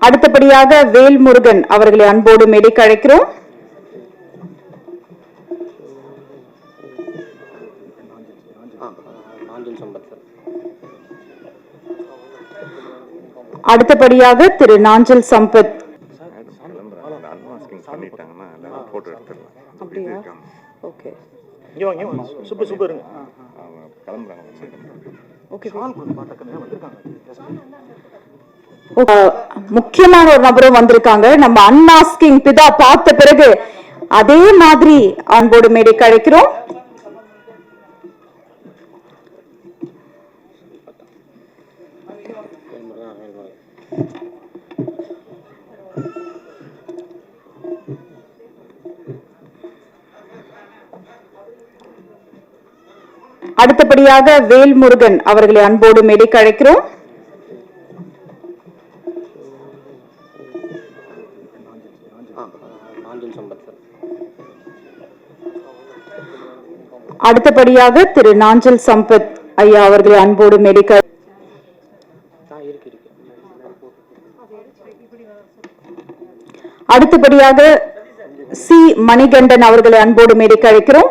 அடுத்தபடியாக வேல்முருகன் அவர்களை அன்போடு மேடைக்கு அழைக்கிறோம். அடுத்தபடியாக திரு நாஞ்சல் சம்பத். முக்கியமான ஒரு நபரும் வந்திருக்காங்க. நம்ம அன்மாஸ்கிங் பிதா பார்த்த பிறகு அதே மாதிரி அன்போடு மேடைக்கு அழைக்கிறோம். அடுத்தபடியாக வேல்முருகன் அவர்களை அன்போடு மேடைக்கு அழைக்கிறோம். அடுத்தபடியாக திரு நாஞ்சல் சம்பத் ஐயா அவர்களை அன்போடு மேடைக்கு. அடுத்தபடியாக சி மணிகண்டன் அவர்களை அன்போடு மேடைக்கு அழைக்கிறோம்.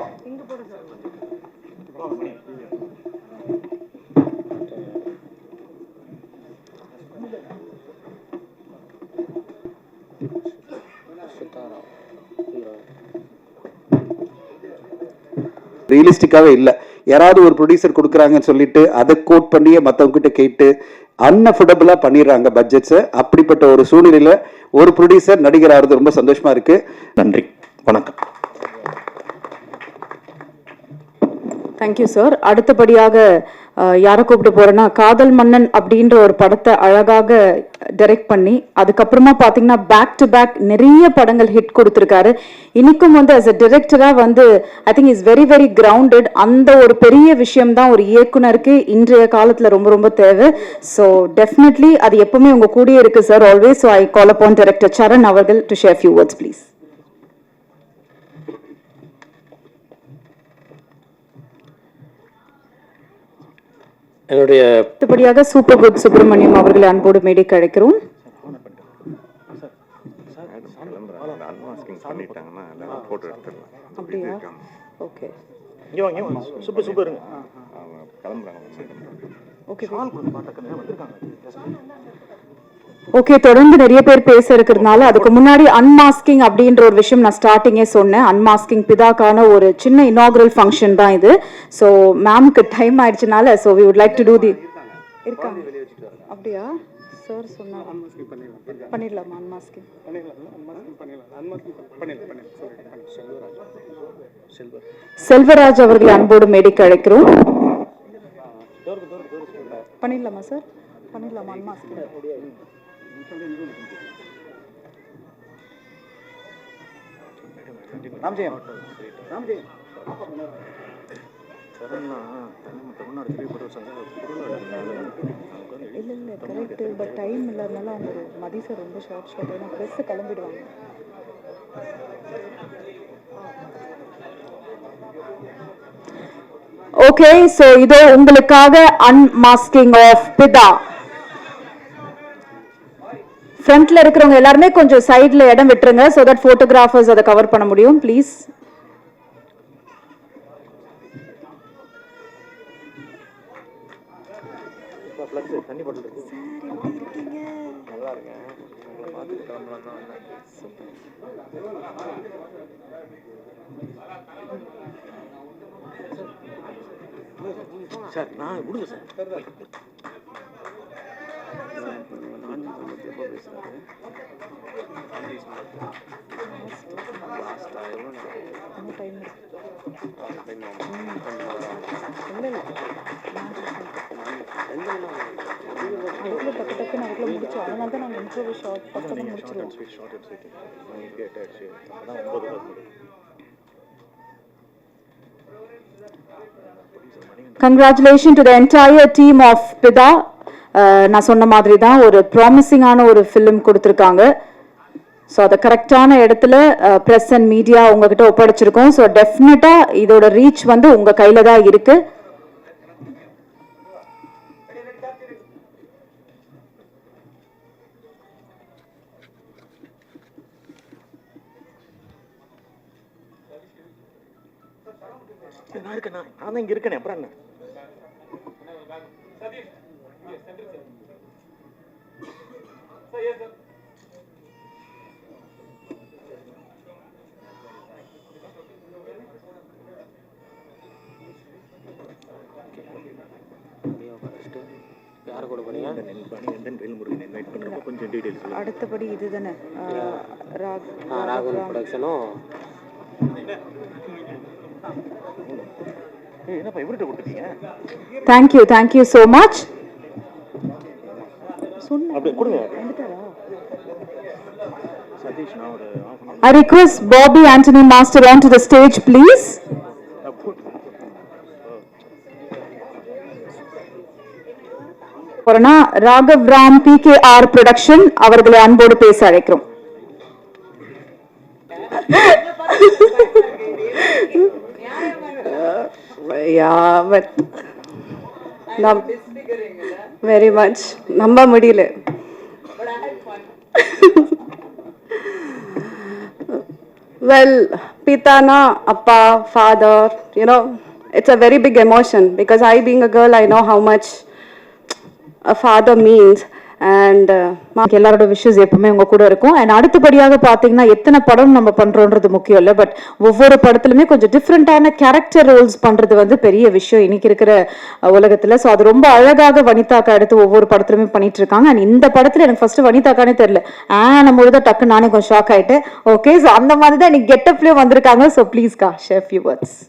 ரியலிஸ்டிக்காவே இல்ல. யாராவது ஒரு ப்ரொடியூசர் கொடுக்குறாங்கன்னு சொல்லிட்டு அதை கோட் பண்ணியே மற்றவங்க கிட்ட கேட்டு அன்அஃபோர்டபுளா பண்ணிடுறாங்க பட்ஜெட்ஸை. அப்படிப்பட்ட ஒரு சூழ்நிலையில ஒரு ப்ரொடியூசர் நடிகர் ஆகிறது ரொம்ப சந்தோஷமா இருக்கு. நன்றி, வணக்கம். Thank you sir. அடுத்தபடியாக யாரை கூப்பிட்டு போறேன்னா, காதல் மன்னன் அப்படின்ற ஒரு படத்தை அழகாக டைரக்ட் பண்ணி அதுக்கப்புறமா பாத்தீங்கன்னா பேக் டு பேக் நிறைய படங்கள் ஹிட் கொடுத்திருக்காரு. இன்னைக்கும் வந்து as a director-ஆ வந்து I think is very very grounded. அந்த ஒரு பெரிய விஷயம் தான் ஒரு இயக்குனருக்கு இன்றைய காலத்துல ரொம்ப ரொம்ப தேவை. ஸோ டெஃபினெட்லி அது எப்பவுமே உங்க கூடயே இருக்கு sir, always. So I call upon director Charan அவர்கள் to share few words please. அடுத்தபடியாக சூப்பர் குட் சுப்பிரமணியம் அவர்களை அன்போடு மேடைக்கு அழைக்கிறோம். ஓகே, தொடர்ந்து நிறைய பேர் பேச இருக்கிறதுனால அதுக்கு முன்னாடி அன்மாஸ்கிங் அப்படின்ற ஒரு விஷயம் நான் ஸ்டார்டிங்கே சொன்னேன். அன்மாஸ்கிங் பிதாக்கான ஒரு சின்ன இனாகுரல் ஃபங்க்ஷன் தான் இது. ஸோ மேம்க்கு டைம் ஆயிடுச்சுனால so we would like to do the இருக்காங்க. அப்படியா சார் சொன்னா பண்ணிடலாமா? அன்மாஸ்கிங் செல்வராஜ் அவர்களை அன்போடு மேடைக்கு அழைக்கிறோம். பண்ணிடலாமா சார்? பண்ணிடலாமா அன்மாஸ்கிங்? இல்ல கரெக்ட், பட் டைம் இல்லாதனால அவங்க மதி சார் ரொம்ப ஷார்ட் ஏன்னா ப்ரெஸ் கிளம்பிடுவாங்க. ஓகே, சோ இதோ உங்களுக்காக அன்மாஸ்கிங் ஆஃப் பிதா. ஃப்ரண்ட்ல இருக்கிறவங்க எல்லாருமே கொஞ்சம் சைடுல இடம் விட்டுருங்க so that photographers அதை கவர் பண்ண முடியும் ப்ளீஸ். சார் நான் விடுங்க sir. Congratulations to the entire team of Pida. நான் சொன்ன மாதிரி தான் ஒரு ப்ராமிசிங்கான ஒரு ஃபிலிம் கொடுத்துருக்காங்க. ஸோ அதை கரெக்டான இடத்துல ப்ரெஸ் அண்ட் மீடியா உங்ககிட்ட ஒப்படைச்சிருக்கோம். ஸோ டெஃபினட்டாக இதோட ரீச் வந்து உங்கள் கையில் தான் இருக்கு. நான் இருக்கேண்ணா, நான் தான் இங்க இருக்கேனே, அப்புறம் என்ன? யார் கூட போனீங்க? வேல்முருகன் இன்வைட் பண்றப்ப கொஞ்சம் டீடைல்ஸ் சொல்லுங்க. அடுத்தபடி இதுதானே ராகுல் ப்ரொடக்ஷனும். என்னப்பா இவர்கிட்ட கொடுத்துட்டீங்க? Thank you so much. அப்படியே கொடுங்க. சதீஷ், நான் ஒரு I request Bobby Anthony Master onto the stage, please. Raghav Ram PKR production அவர்களை அன்போடு பேச அழைக்கிறோம். Yeah, but very much. நம்ப முடியல. Well, Pitana, Appa, father, you know, it's a very big emotion because I, being a girl, I know how much a father means. And எல்லாரோட wishes எப்பவுமே உங்க கூட இருக்கும். அண்ட் அடுத்தபடியாக பார்த்தீங்கன்னா எத்தனை படம் நம்ம பண்றோன்றது முக்கியம் இல்லை, பட் ஒவ்வொரு படத்துலையுமே கொஞ்சம் டிஃப்ரெண்டான கேரக்டர் ரோல்ஸ் பண்றது வந்து பெரிய விஷயம் இன்னைக்கு இருக்கிற உலகத்துல. ஸோ அது ரொம்ப அழகாக வனிதாக்கா எடுத்து ஒவ்வொரு படத்துலையுமே பண்ணிட்டு இருக்காங்க. அண்ட் இந்த படத்துல எனக்கு ஃபர்ஸ்ட் வனிதாக்கானே தெரியல, நம்ம தான் டக்கு நானே கொஞ்சம் ஷாக் ஆயிட்டேன். ஓகே, ஸோ அந்த மாதிரி தான் இன்னைக்கு கெட்டப்லயும் வந்திருக்காங்க. ஸோ ப்ளீஸ்கா ஷேர் ஃபியூ வேர்ட்ஸ்.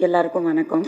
எல்லாருக்கும் வணக்கம்.